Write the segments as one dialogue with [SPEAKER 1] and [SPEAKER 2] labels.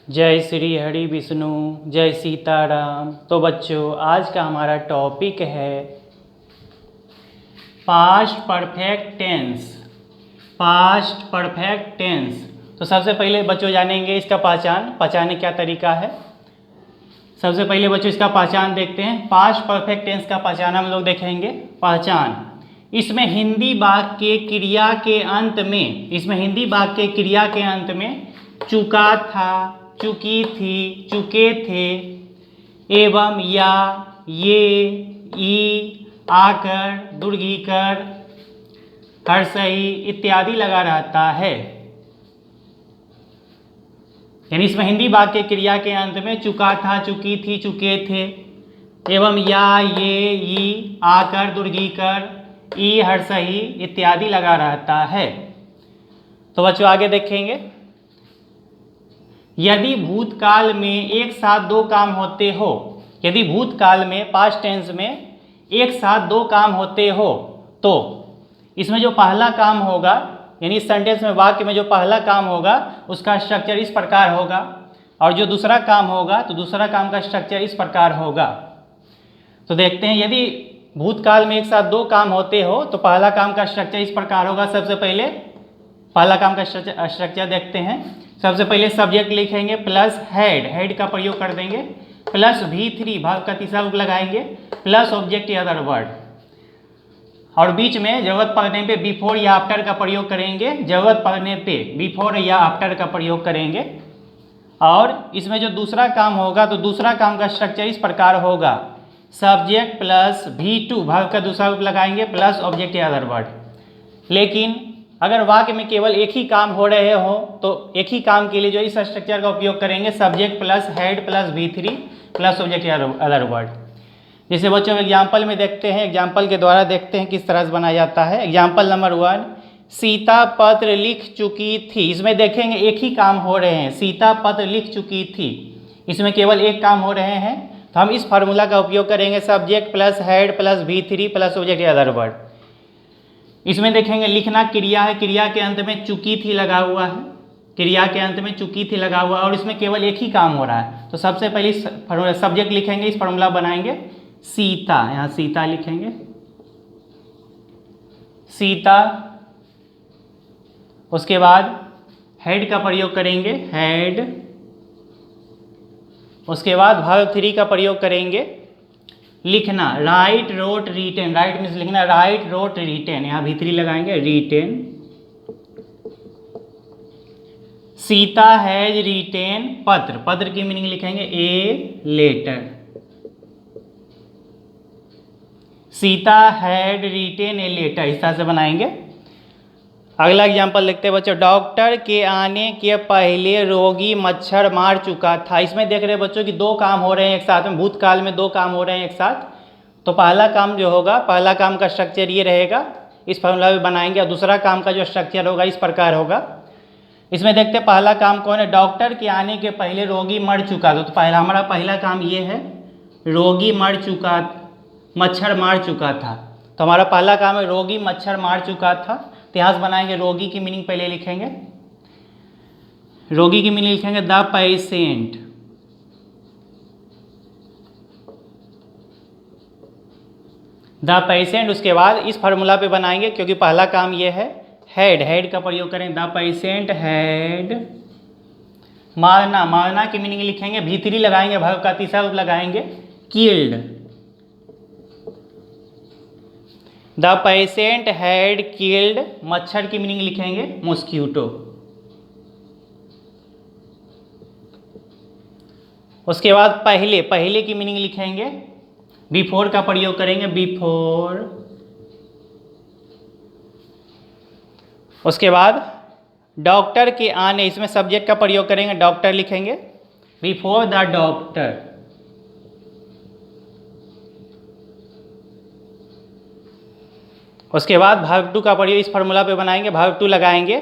[SPEAKER 1] जय श्री हरि विष्णु, जय सीताराम। तो बच्चों, आज का हमारा टॉपिक है past perfect tense. Past perfect tense. तो सबसे पहले बच्चों जानेंगे इसका पहचानने क्या तरीका है। सबसे पहले बच्चों इसका पहचान देखते हैं। पास्ट परफेक्ट टेंस का पहचान हम लोग देखेंगे। पहचान, इसमें हिंदी वाक्य के क्रिया के अंत में चुका था, चुकी थी, चुके थे एवं या, ये, ई, आकर, दुर्घीकर, हर्षई इत्यादि लगा रहता है। यानी इसमें हिंदी वाक्य के क्रिया के अंत में चुका था, चुकी थी, चुके थे एवं या, ये, ई, आकर, दुर्घीकर, ई, हर्षई इत्यादि लगा रहता है। तो बच्चों आगे देखेंगे। यदि भूतकाल में एक साथ दो काम होते हो, यदि भूतकाल में पास्ट टेंस में एक साथ दो काम होते हो तो इसमें जो पहला काम होगा, यानी इस सेंटेंस में वाक्य में जो पहला काम होगा उसका स्ट्रक्चर इस प्रकार होगा, और जो दूसरा काम होगा तो दूसरा काम का स्ट्रक्चर इस प्रकार होगा। तो देखते हैं, यदि भूतकाल में एक साथ दो काम होते हो तो पहला काम का स्ट्रक्चर इस प्रकार होगा। सबसे पहले पहला काम का स्ट्रक्चर देखते हैं। सबसे पहले सब्जेक्ट लिखेंगे प्लस हेड, हेड का प्रयोग कर देंगे, प्लस V3 भाग का तीसरा रूप लगाएंगे, प्लस ऑब्जेक्ट या अदर वर्ड, और बीच में जरूरत पड़ने पे बिफोर या आफ्टर का प्रयोग करेंगे। जरूरत पड़ने पे बिफोर या आफ्टर का प्रयोग करेंगे। और इसमें जो दूसरा काम होगा तो दूसरा काम का स्ट्रक्चर इस प्रकार होगा। सब्जेक्ट प्लस V2 भाग का दूसरा रूप लगाएंगे, प्लस ऑब्जेक्ट या अदर वर्ड। लेकिन अगर वाक्य में केवल एक ही काम हो रहे हो तो एक ही काम के लिए जो इस स्ट्रक्चर का उपयोग करेंगे, subject plus head plus V3 plus object या अदर वर्ड। जैसे बच्चों एग्जाम्पल में देखते हैं, एग्जाम्पल के द्वारा देखते हैं किस तरह से बनाया जाता है। एग्जाम्पल नंबर 1, सीता पत्र लिख चुकी थी। इसमें देखेंगे एक ही काम हो रहे हैं, सीता पत्र लिख चुकी थी, इसमें केवल एक काम हो रहे हैं। तो हम इस फार्मूला का उपयोग करेंगे, subject plus head plus V3 plus object या अदर वर्ड। इसमें देखेंगे लिखना क्रिया है, क्रिया के अंत में चुकी थी लगा हुआ है, क्रिया के अंत में चुकी थी लगा हुआ है, और इसमें केवल एक ही काम हो रहा है। तो सबसे पहले सब्जेक्ट लिखेंगे, इस फार्मूला बनाएंगे सीता, यहाँ सीता लिखेंगे, सीता। उसके बाद हेड का प्रयोग करेंगे, हेड। उसके बाद वर्ब 3 का प्रयोग करेंगे, लिखना, write wrote written, write means लिखना, राइट रोट रिटेन, यहाँ V3 लगाएंगे, रिटेन। सीता हैज रिटेन पत्र, पत्र की मीनिंग लिखेंगे a letter. Sita had written a letter, इस तरह से बनाएंगे। अगला एग्जाम्पल देखते हैं बच्चों। डॉक्टर के आने के पहले रोगी मच्छर मार चुका था। इसमें देख रहे हैं बच्चों कि दो काम हो रहे हैं एक साथ में, भूतकाल में दो काम हो रहे हैं एक साथ। तो पहला काम जो होगा, पहला काम का स्ट्रक्चर ये रहेगा, इस फॉर्मूला में बनाएंगे, और दूसरा काम का जो स्ट्रक्चर होगा इस प्रकार होगा। इसमें देखते हैं पहला काम कौन है, डॉक्टर के आने के पहले रोगी मर चुका था। तो पहला हमारा पहला काम ये है, रोगी मर चुका, मच्छर मार चुका था। तो हमारा पहला काम है रोगी मच्छर मार चुका था। इतिहास बनाएंगे, रोगी की मीनिंग पहले लिखेंगे, रोगी की मीनिंग लिखेंगे द पेशेंट, द पेशेंट। उसके बाद इस फार्मूला पे बनाएंगे, क्योंकि पहला काम ये है, हेड, हेड का प्रयोग करें, द पेशेंट हैड। मारना, मारना की मीनिंग लिखेंगे, V3 लगाएंगे, वर्ब का तीसरा रूप लगाएंगे, killed. The patient had killed, मच्छर की मीनिंग लिखेंगे मॉस्क्यूटो। उसके बाद पहले, पहले की मीनिंग लिखेंगे, बिफोर का प्रयोग करेंगे, बिफोर। उसके बाद डॉक्टर के आने, इसमें सब्जेक्ट का प्रयोग करेंगे, डॉक्टर लिखेंगे, बिफोर द डॉक्टर। उसके बाद वर्ब 2 का प्रयोग इस फार्मूला पे बनाएंगे, वर्ब 2 लगाएंगे,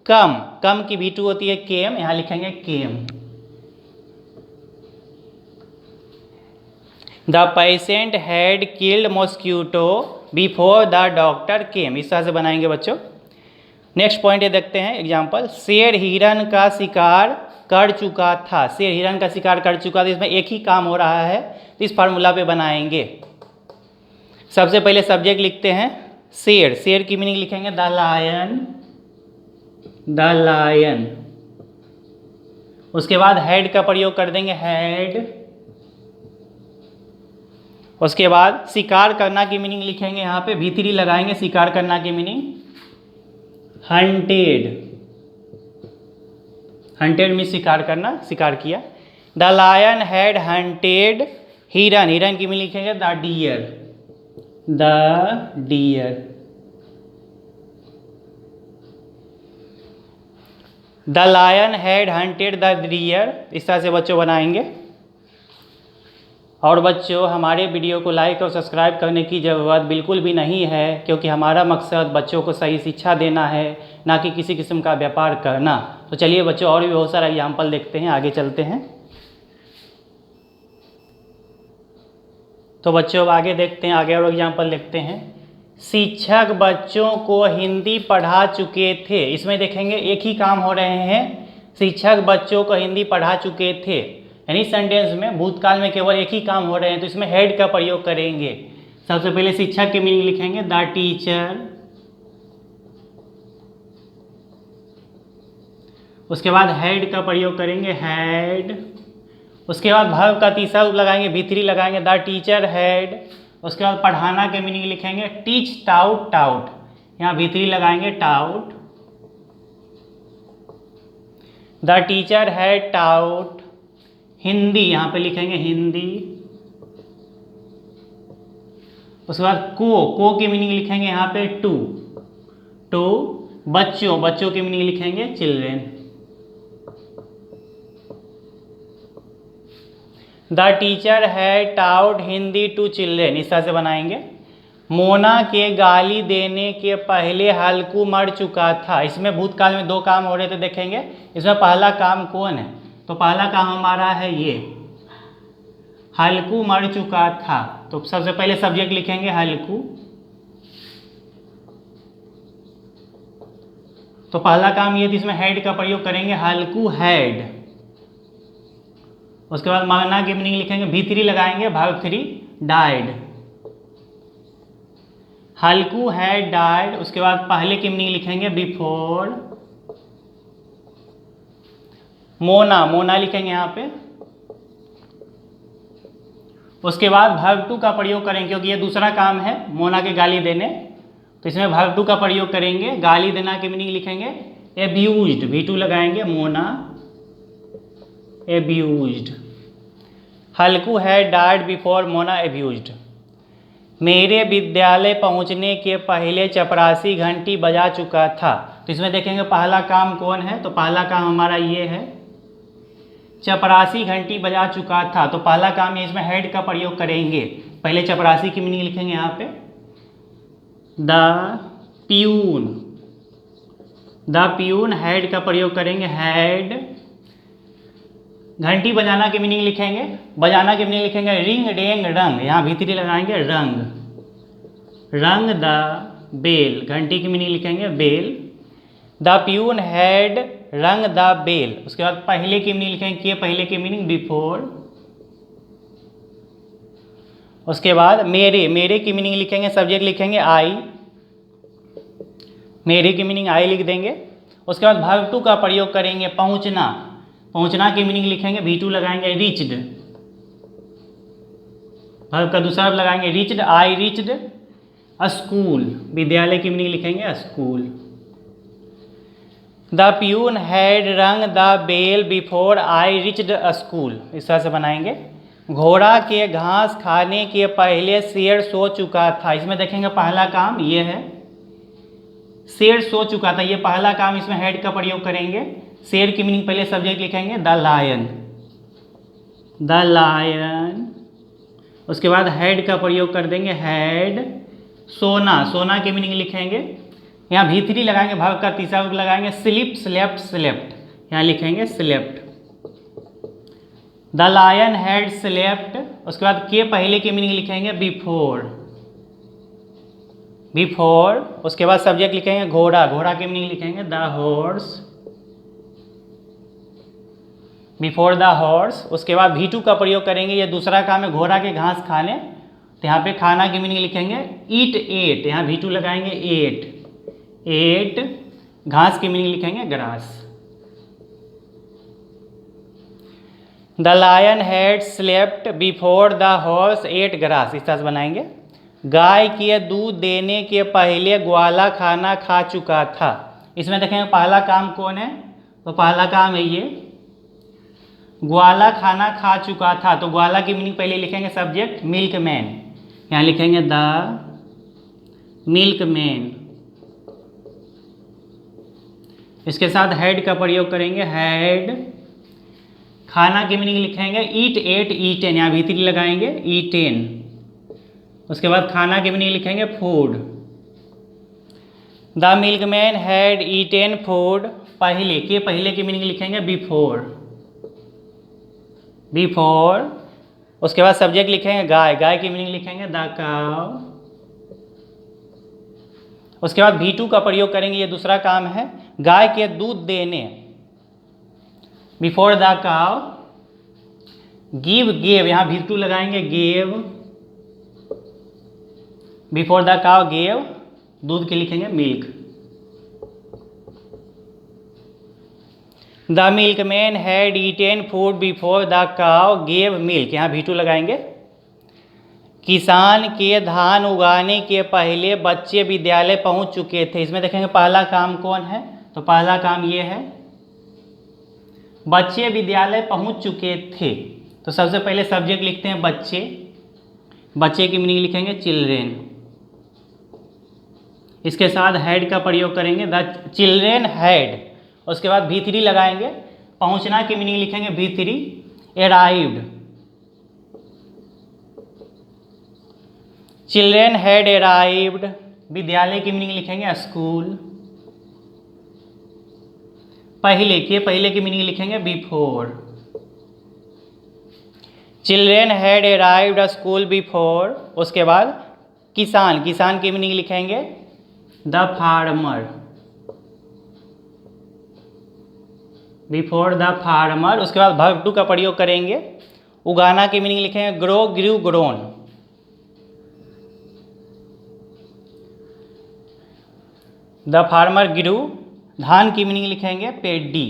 [SPEAKER 1] कम, कम की V2 होती है केम, यहाँ लिखेंगे came. The patient had killed mosquito before the doctor came, इस तरह से बनाएंगे बच्चों। नेक्स्ट पॉइंट ये देखते हैं एग्जाम्पल। शेर हिरन का शिकार कर चुका था, शेर हिरण का शिकार कर चुका था, इसमें एक ही काम हो रहा है, तो इस फार्मूला पे बनाएंगे। सबसे पहले सब्जेक्ट लिखते हैं शेर, शेर की मीनिंग लिखेंगे द लायन, द लायन। उसके बाद हैड का प्रयोग कर देंगे हैड। उसके बाद शिकार करना की मीनिंग लिखेंगे, यहाँ पे V3 लगाएंगे, शिकार करना की मीनिंग हंटेड, हंटेड मीन शिकार करना, शिकार किया। द लायन हैड हंटेड हिरन, हिरन की मीनिंग लिखेंगे the deer, the deer. The lion had hunted the deer, इस तरह से बच्चों बनाएंगे। और बच्चों हमारे वीडियो को लाइक और सब्सक्राइब करने की ज़रूरत बिल्कुल भी नहीं है, क्योंकि हमारा मकसद बच्चों को सही शिक्षा देना है, ना कि किसी किस्म का व्यापार करना। तो चलिए बच्चों और भी बहुत सारा एग्जाम्पल देखते हैं, आगे चलते हैं। तो बच्चों अब आगे देखते हैं, आगे और एग्जाम्पल देखते हैं। शिक्षक बच्चों को हिंदी पढ़ा चुके थे, इसमें देखेंगे एक ही काम हो रहे हैं, शिक्षक बच्चों को हिंदी पढ़ा चुके थे, यानी सेंटेंस में भूतकाल में केवल एक ही काम हो रहे हैं, तो इसमें हेड का प्रयोग करेंगे। सबसे पहले शिक्षक की मीनिंग लिखेंगे द टीचर। उसके बाद हेड का प्रयोग करेंगे हैड। उसके बाद वर्ब का तीसरा रूप लगाएंगे, V3 लगाएंगे द टीचर हैड। उसके बाद पढ़ाना के मीनिंग लिखेंगे टीच टाउट, टाउट, यहाँ V3 लगाएंगे taut. The teacher had taught Hindi, यहाँ पे लिखेंगे हिंदी। उसके बाद को की मीनिंग लिखेंगे यहाँ पे टू, टू बच्चों, बच्चों की मीनिंग लिखेंगे children. The teacher had taught Hindi to children, इस तरह से बनाएंगे। मोना के गाली देने के पहले हल्कू मर चुका था, इसमें भूतकाल में दो काम हो रहे थे, देखेंगे। इसमें पहला काम कौन है, तो पहला काम हमारा है ये हल्कू मर चुका था, तो सबसे पहले सब्जेक्ट लिखेंगे हल्कू। तो पहला काम ये, इसमें हेड का प्रयोग करेंगे हल्कू हैड। उसके बाद मरना की मीनिंग लिखेंगे V3 लगाएंगे, verb 3 died, Halku had died. उसके बाद पहले की मीनिंग लिखेंगे बिफोर। मोना, मोना लिखेंगे यहाँ पे। उसके बाद वर्ब 2 का प्रयोग करेंगे, क्योंकि ये दूसरा काम है मोना के गाली देने, तो इसमें वर्ब 2 का प्रयोग करेंगे। गाली देना की मीनिंग लिखेंगे एब्यूज्ड, V2 लगाएंगे, मोना एब्यूज्ड। हल्कू हैड डाइड बिफोर मोना एब्यूज्ड। मेरे विद्यालय पहुंचने के पहले चपरासी घंटी बजा चुका था, तो इसमें देखेंगे पहला काम कौन है, तो पहला काम हमारा ये है चपरासी घंटी बजा चुका था, तो पहला काम है, इसमें हेड का प्रयोग करेंगे। पहले चपरासी की मीनिंग लिखेंगे यहाँ पे the peon, the peon, head का प्रयोग करेंगे हैड। घंटी बजाना की मीनिंग लिखेंगे, बजाना की मीनिंग लिखेंगे रिंग डेंग रंग, यहाँ V3 लगाएंगे रंग, रंग द बेल, घंटी की मीनिंग लिखेंगे bell. The peon had rung the bell. उसके बाद पहले की मीनिंग लिखेंगे के, पहले की मीनिंग बिफोर। उसके बाद मेरे, मेरे की मीनिंग लिखेंगे, सब्जेक्ट लिखेंगे आई, मेरे की मीनिंग आई लिख देंगे। उसके बाद वर्ब 2 का प्रयोग करेंगे पहुंचना, पहुंचना की मीनिंग लिखेंगे V2 लगाएंगे रीच्ड। वर्ब का दूसरा लगाएंगे reached, I reached a school, विद्यालय की मीनिंग लिखेंगे school. The peon had rung the bell before I reached a school, इस तरह से बनाएंगे। घोड़ा के घास खाने के पहले शेर सो चुका था, इसमें देखेंगे पहला काम ये है, शेर सो चुका था, ये पहला काम, इसमें हेड का प्रयोग करेंगे। शेर की मीनिंग पहले सब्जेक्ट लिखेंगे द लायन, द लायन। उसके बाद हेड का प्रयोग कर देंगे हैड। सोना, सोना की मीनिंग लिखेंगे, यहाँ V3 लगाएंगे, वर्ब का तीसरा रूप लगाएंगे स्लिप, स्लेप्ट, स्लेप्ट, यहाँ लिखेंगे slept. The lion had slept. उसके बाद के पहले की मीनिंग लिखेंगे बिफोर, बिफोर। उसके बाद सब्जेक्ट लिखेंगे घोड़ा, घोड़ा की मीनिंग लिखेंगे the horse. Before the horse. उसके बाद V2 का प्रयोग करेंगे, ये दूसरा काम है घोड़ा के घास खाने, तो यहाँ पे खाना की मीनिंग लिखेंगे ईट एट, यहाँ V2 लगाएंगे एट, एट घास की मीनिंग लिखेंगे grass. The lion had slept before the horse ate grass, इस तरह से बनाएंगे। गाय के दूध देने के पहले ग्वाला खाना खा चुका था। इसमें देखेंगे पहला काम कौन है, तो पहला काम है ये ग्वाला खाना खा चुका था, तो ग्वाला की मीनिंग पहले लिखेंगे सब्जेक्ट मिल्क मैन, यहाँ लिखेंगे द मिल्क मैन। इसके साथ हैड का प्रयोग करेंगे, हैड खाना की मीनिंग लिखेंगे ईट एट ईटेन, यहाँ भीतरी लगाएंगे ईटेन। उसके बाद खाना की मीनिंग लिखेंगे food. The milkman had eaten food, पहले के पहले की मीनिंग लिखेंगे बिफोर, बिफोर। उसके बाद सब्जेक्ट लिखेंगे गाय, गाय की मीनिंग लिखेंगे द काउ। उसके बाद V2 का प्रयोग करेंगे, ये दूसरा काम है गाय के दूध देने, before the cow. Give gave, यहाँ V2 लगाएंगे gave, before the cow gave, दूध के लिखेंगे milk. The milkman had eaten food before the cow gave milk, यहाँ V2 लगाएंगे। किसान के धान उगाने के पहले बच्चे विद्यालय पहुंच चुके थे, इसमें देखेंगे पहला काम कौन है, तो पहला काम ये है बच्चे विद्यालय पहुंच चुके थे, तो सबसे पहले सब्जेक्ट लिखते हैं बच्चे, बच्चे की मीनिंग लिखेंगे चिल्ड्रेन। इसके साथ हैड का प्रयोग करेंगे, द चिल्ड्रेन हैड। उसके बाद V3 लगाएंगे, पहुंचना की मीनिंग लिखेंगे V3 arrived. Children had arrived, विद्यालय की मीनिंग लिखेंगे स्कूल। पहले के पहले की मीनिंग लिखेंगे before. Children had arrived school before. उसके बाद किसान, किसान की मीनिंग लिखेंगे the farmer, before the farmer. उसके बाद वर्ब टू का प्रयोग करेंगे, उगाना की मीनिंग लिखेंगे grow grew grown. The farmer grew, धान की मीनिंग लिखेंगे paddy.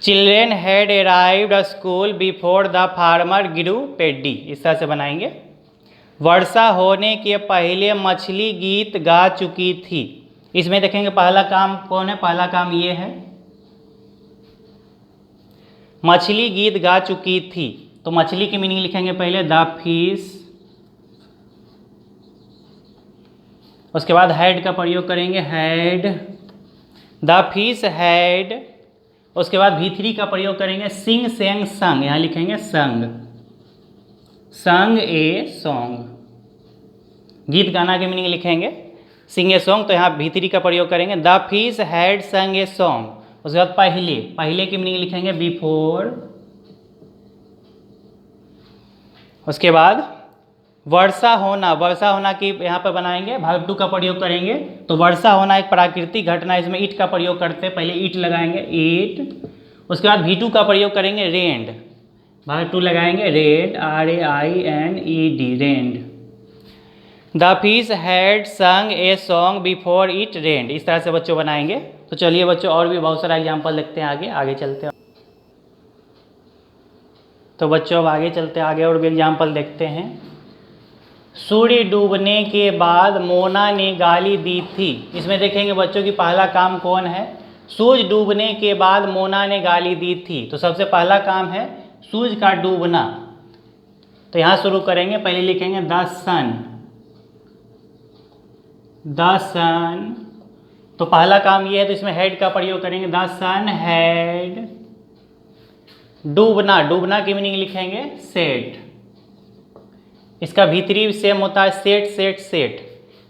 [SPEAKER 1] Children had arrived school before the farmer grew paddy, इस तरह से बनाएंगे। वर्षा होने के पहले मछली गीत गा चुकी थी, इसमें देखेंगे पहला काम कौन है, पहला काम ये है मछली गीत गा चुकी थी, तो मछली की मीनिंग लिखेंगे पहले द फिश। उसके बाद हैड का प्रयोग करेंगे, हैड द फिश हैड। उसके बाद V3 का प्रयोग करेंगे, सिंग सेंग संग, यहाँ लिखेंगे संग, संग ए सॉन्ग। गीत गाना की मीनिंग लिखेंगे सिंग ए सॉन्ग, तो यहाँ V3 का प्रयोग करेंगे, द फिश हैड संग ए सॉन्ग। उसके बाद पहले, पहले की मीनिंग लिखेंगे बिफोर। उसके बाद वर्षा होना, वर्षा होना की यहाँ पर बनाएंगे वर्ब टू का प्रयोग करेंगे, तो वर्षा होना एक प्राकृतिक घटना, इसमें ईट का प्रयोग करते हैं, पहले ईट लगाएंगे ईट। उसके बाद V2 का प्रयोग करेंगे रेंड, वर्ब टू लगाएंगे red, RAINED red. The fish had संग a song before it red, इस तरह से बच्चों बनाएंगे। तो चलिए बच्चों और भी बहुत सारा एग्जाम्पल देखते हैं, आगे चलते हैं। तो बच्चों अब आगे चलते हैं, आगे और भी एग्जाम्पल देखते हैं। सूर्य डूबने के बाद मोना ने गाली दी थी, इसमें देखेंगे बच्चों की पहला काम कौन है, सूरज डूबने के बाद मोना ने गाली दी थी, तो सबसे पहला काम है सूरज का डूबना, तो यहाँ शुरू करेंगे, पहले लिखेंगे द सन, द सन। तो पहला काम ये है, तो इसमें हैड का प्रयोग करेंगे, द सन हैड। डूबना, डूबना की मीनिंग लिखेंगे सेट, इसका V3 सेम होता है set set set.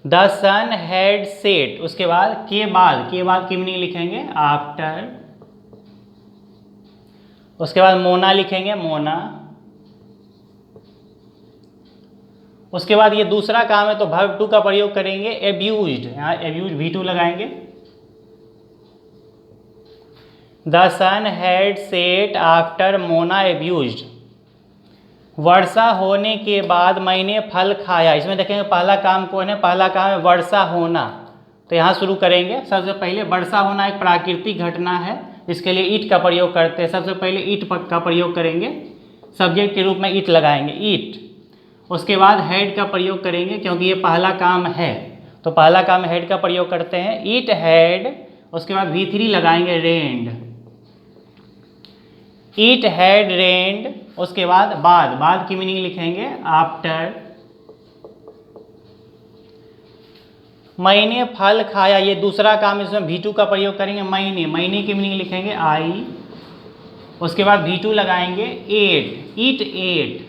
[SPEAKER 1] The sun had set. उसके बाद के बाद की मीनिंग लिखेंगे आफ्टर। उसके बाद मोना लिखेंगे मोना। उसके बाद ये दूसरा काम है, तो वर्ब टू का प्रयोग करेंगे एब्यूज्ड, यहाँ एब्यूज V2 लगाएंगे। The sun had set after Mona abused. वर्षा होने के बाद मैंने फल खाया। इसमें देखेंगे पहला काम कौन है, पहला काम है वर्षा होना। तो यहाँ शुरू करेंगे। सबसे पहले वर्षा होना एक प्राकृतिक घटना है, इसके लिए ईट का प्रयोग करते हैं। सबसे पहले ईट का प्रयोग करेंगे, सब्जेक्ट के रूप में ईट लगाएंगे, ईट। उसके बाद हैड का प्रयोग करेंगे क्योंकि ये पहला काम है, तो पहला काम हैड का प्रयोग करते हैं, ईट हैड। उसके बाद V3 लगाएंगे, रेंड, ईट हैड रेंड। उसके बाद बाद की मीनिंग लिखेंगे आफ्टर। मैंने फल खाया, ये दूसरा काम, इसमें V2 का प्रयोग करेंगे, महीने की मीनिंग लिखेंगे आई। उसके बाद V2 लगाएंगे, एट, ईट एट,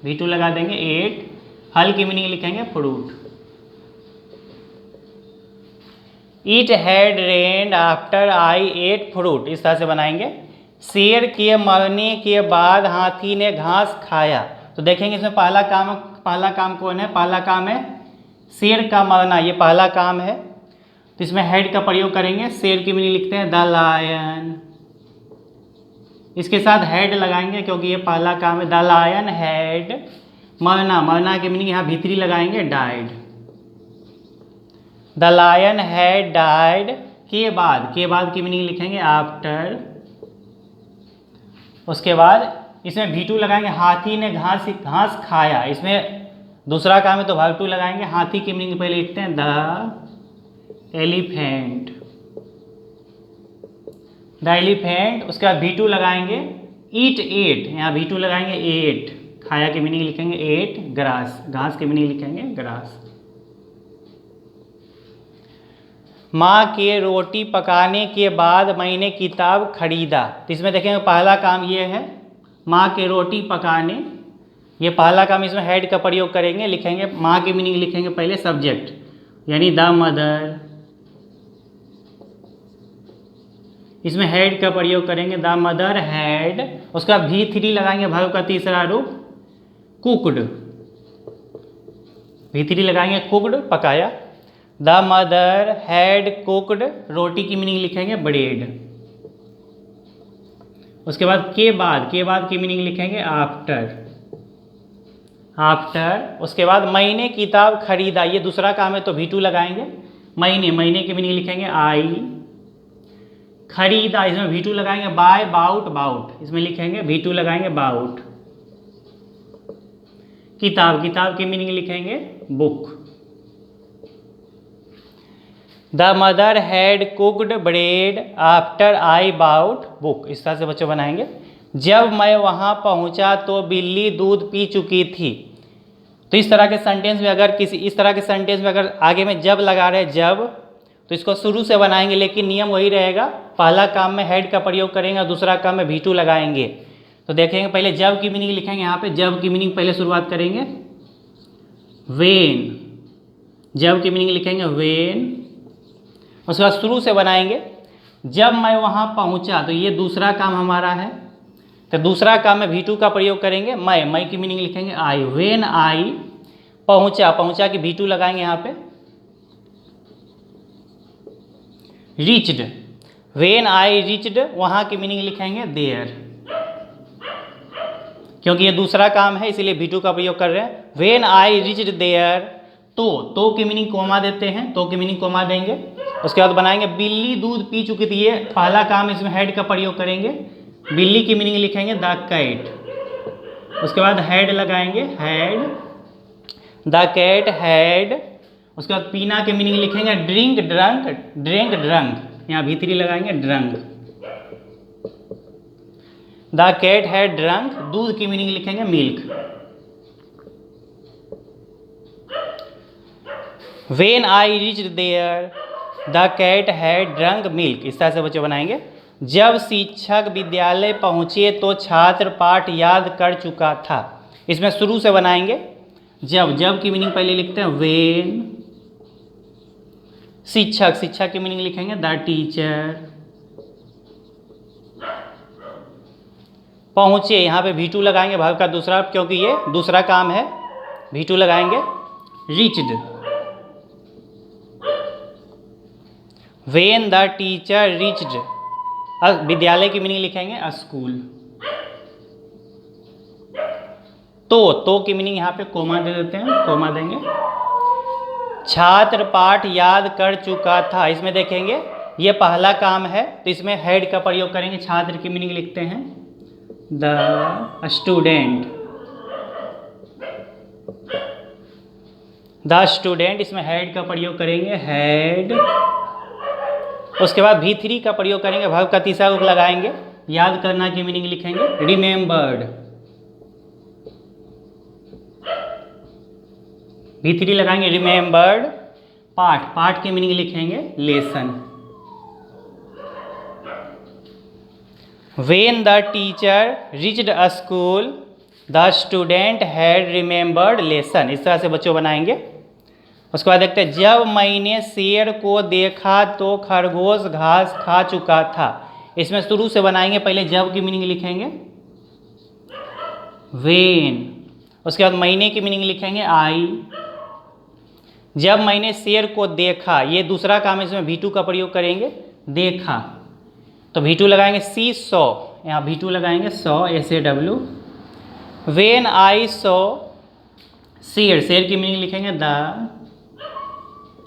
[SPEAKER 1] V2 लगा देंगे, एट। फल की मीनिंग लिखेंगे fruit. It had rained after I ate fruit, इस तरह से बनाएंगे। शेर के मरने के बाद हाथी ने घास खाया। तो देखेंगे इसमें पहला काम कौन है, पहला काम है शेर का मरना, ये पहला काम है। तो इसमें हैड का प्रयोग करेंगे, शेर की मीनिंग लिखते हैं द लायन। इसके साथ हैड लगाएंगे क्योंकि ये पहला काम है, द लायन हैड। मरना की मीनिंग यहाँ V3 लगाएंगे, died. The lion had died के बाद की मीनिंग लिखेंगे आफ्टर। उसके बाद इसमें V2 लगाएंगे, हाथी ने घास खाया। इसमें दूसरा काम है तो V2 लगाएंगे। हाथी की मीनिंग पहले लिखते हैं द एलिफेंट, द एलिफेंट। उसके बाद V2 लगाएंगे, ईट एट, यहाँ V2 लगाएंगे, एट। खाया की मीनिंग लिखेंगे एट, ग्रास, घास की मीनिंग लिखेंगे ग्रास। माँ के रोटी पकाने के बाद मैंने किताब खरीदा। तो इसमें देखेंगे पहला काम ये है, माँ के रोटी पकाने, ये पहला काम। इसमें हैड का प्रयोग करेंगे, लिखेंगे माँ की मीनिंग लिखेंगे पहले सब्जेक्ट, यानी द मदर। इसमें हैड का प्रयोग करेंगे, द मदर हैड। उसका V3 लगाएंगे, वर्ब का तीसरा रूप कुकड, V3 लगाएंगे, कुकड, पकाया। द मदर हैड कुकड, रोटी की मीनिंग लिखेंगे ब्रेड। उसके बाद के बाद की मीनिंग लिखेंगे आफ्टर। उसके बाद मैंने किताब खरीदा, ये दूसरा काम है तो V2 लगाएंगे। महीने की मीनिंग लिखेंगे आई। खरीदा, इसमें V2 लगाएंगे, बाय, बाउट, इसमें लिखेंगे V2 लगाएंगे, बाउट। किताब की मीनिंग लिखेंगे book. The mother had cooked bread after I bought book, इस तरह से बच्चे बनाएंगे। जब मैं वहाँ पहुँचा तो बिल्ली दूध पी चुकी थी। तो इस तरह के सेंटेंस में अगर आगे में जब लगा रहे जब, तो इसको शुरू से बनाएंगे, लेकिन नियम वही रहेगा, पहला काम में हैड का प्रयोग करेंगे और दूसरा काम में V2 लगाएंगे। तो देखेंगे पहले जब की मीनिंग लिखेंगे, यहाँ पे जब की मीनिंग पहले शुरुआत करेंगे, वेन, जब की मीनिंग लिखेंगे वेन। उसके बाद शुरू से बनाएंगे, जब मैं वहाँ पहुँचा, तो ये दूसरा काम हमारा है, तो दूसरा काम में V2 का प्रयोग करेंगे, मैं की मीनिंग लिखेंगे आई। वेन आई, पहुँचा कि V2 लगाएंगे यहाँ पे, रीच्ड, वेन आई रीच्ड, वहाँ की मीनिंग लिखेंगे देयर, क्योंकि ये दूसरा काम है इसीलिए V2 का प्रयोग कर रहे हैं। वेन आई रीच्ड देयर, तो की मीनिंग कोमा देते हैं, तो की मीनिंग कोमा देंगे। उसके बाद बनाएंगे बिल्ली दूध पी चुकी थी, ये पहला काम, इसमें हैड का प्रयोग करेंगे, बिल्ली की मीनिंग लिखेंगे द कैट। उसके बाद हैड लगाएंगे, हैड, द कैट हैड। उसके बाद पीना की मीनिंग लिखेंगे ड्रिंक, ड्रंक, यहाँ V3 लगाएंगे, drunk. The cat had drunk, दूध की मीनिंग लिखेंगे milk. When I reached there the cat had drunk milk, इस तरह से बच्चे बनाएंगे। जब शिक्षक विद्यालय पहुँचे तो छात्र पाठ याद कर चुका था। इसमें शुरू से बनाएंगे, जब की मीनिंग पहले लिखते हैं वेन। शिक्षक की मीनिंग लिखेंगे द टीचर। पहुँचे, यहाँ पे V2 लगाएंगे, वर्ब का दूसरा, क्योंकि ये दूसरा काम है, V2 लगाएंगे। Reached, when the teacher reached विद्यालय की मीनिंग लिखेंगे स्कूल। तो की मीनिंग यहाँ पे कोमा दे देते हैं, कोमा देंगे। छात्र पाठ याद कर चुका था, इसमें देखेंगे ये पहला काम है तो इसमें हेड का प्रयोग करेंगे। छात्र की मीनिंग लिखते हैं द स्टूडेंट, द स्टूडेंट, इसमें हेड का प्रयोग करेंगे हेड। उसके बाद V3 का प्रयोग करेंगे, भव का तीसरा रूप लगाएंगे। याद करना की मीनिंग लिखेंगे रिमेम्बर्ड। V3 लगाएंगे रिमेम्बर्ड। पाठ की मीनिंग लिखेंगे lesson. When the teacher reached a school, the student had remembered lesson। इस तरह से बच्चों बनाएंगे। उसके बाद देखते हैं जब मैंने शेर को देखा तो खरगोश घास खा चुका था। इसमें शुरू से बनाएंगे, पहले जब की मीनिंग लिखेंगे when। उसके बाद महीने की मीनिंग लिखेंगे आई। जब मैंने शेर को देखा, ये दूसरा काम है, इसमें V2 का प्रयोग करेंगे देखा, तो V2 लगाएंगे सी सॉ, यहाँ V2 लगाएंगे saw SAW। When I saw sher, शेर की मीनिंग लिखेंगे the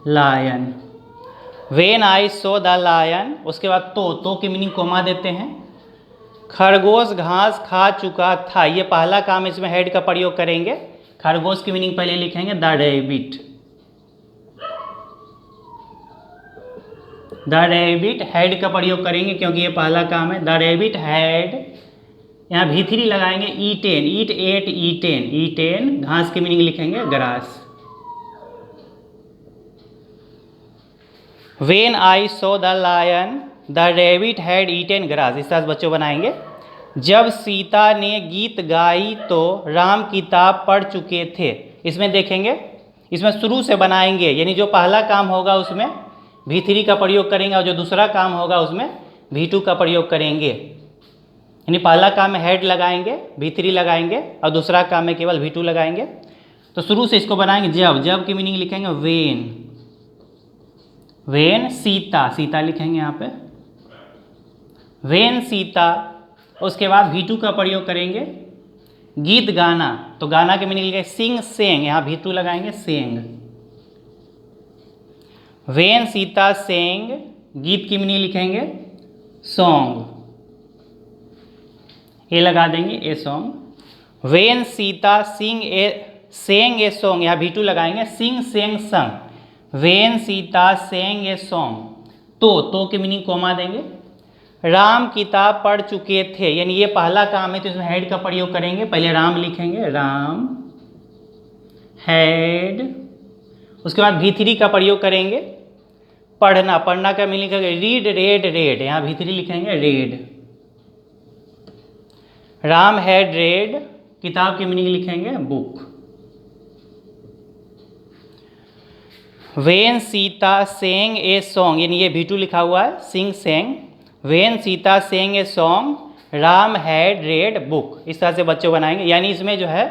[SPEAKER 1] lion. When I saw the lion. उसके बाद तो की मीनिंग कोमा देते हैं। खरगोश घास खा चुका था, ये पहला काम, इसमें हेड का प्रयोग करेंगे। खरगोश की मीनिंग पहले लिखेंगे the rabbit. The rabbit, head का प्रयोग करेंगे क्योंकि ये पहला काम है। द रैबिट हैड, यहाँ V3 लगाएंगे eaten, eat ate eaten, eaten. घास की मीनिंग लिखेंगे grass. When I saw the lion the rabbit had eaten grass. इस तरह से बच्चों बनाएंगे। जब सीता ने गीत गाई तो राम किताब पढ़ चुके थे। इसमें देखेंगे, इसमें शुरू से बनाएंगे, यानी जो पहला काम होगा उसमें V3 का प्रयोग करेंगे और जो दूसरा काम होगा उसमें V2 का प्रयोग करेंगे। यानी पहला काम में हेड लगाएंगे, V3 लगाएंगे और दूसरा काम में केवल V2 लगाएंगे। तो शुरू से इसको बनाएंगे जब की मीनिंग लिखेंगे वेन। वेन सीता, सीता लिखेंगे यहाँ पे वेन सीता। उसके बाद V2 का प्रयोग करेंगे गीत गाना, तो गाना की मीनिंग लिखेंगे सिंग सेंग, यहाँ V2 लगाएंगे सेंग। वेन सीता सेंग, गीत की मीनिंग लिखेंगे सॉन्ग, ए लगा देंगे a song. When Sita sing a sang a song, यहाँ V2 लगाएंगे sing sang sung. When Sita sang a song, तो की मीनिंग कोमा देंगे। राम किताब पढ़ चुके थे, यानी ये पहला काम है तो इसमें हेड का प्रयोग करेंगे। पहले राम लिखेंगे राम हेड। उसके बाद V3 का प्रयोग करेंगे पढ़ना, पढ़ना का मीनिंग लिखेंगे रीड रेड रेड, यहाँ V3 लिखेंगे रेड। राम हैड रेड, किताब की मीनिंग लिखेंगे book. When Sita sang a song, यानी ये V2 लिखा हुआ है sing sang. When Sita sang a song, Ram had read book. इस तरह से बच्चे बनाएंगे। यानी इसमें जो है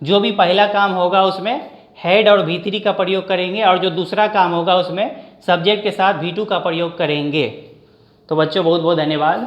[SPEAKER 1] जो भी पहला काम होगा उसमें हेड और V3 का प्रयोग करेंगे और जो दूसरा काम होगा उसमें सब्जेक्ट के साथ V2 का प्रयोग करेंगे। तो बच्चों बहुत बहुत धन्यवाद।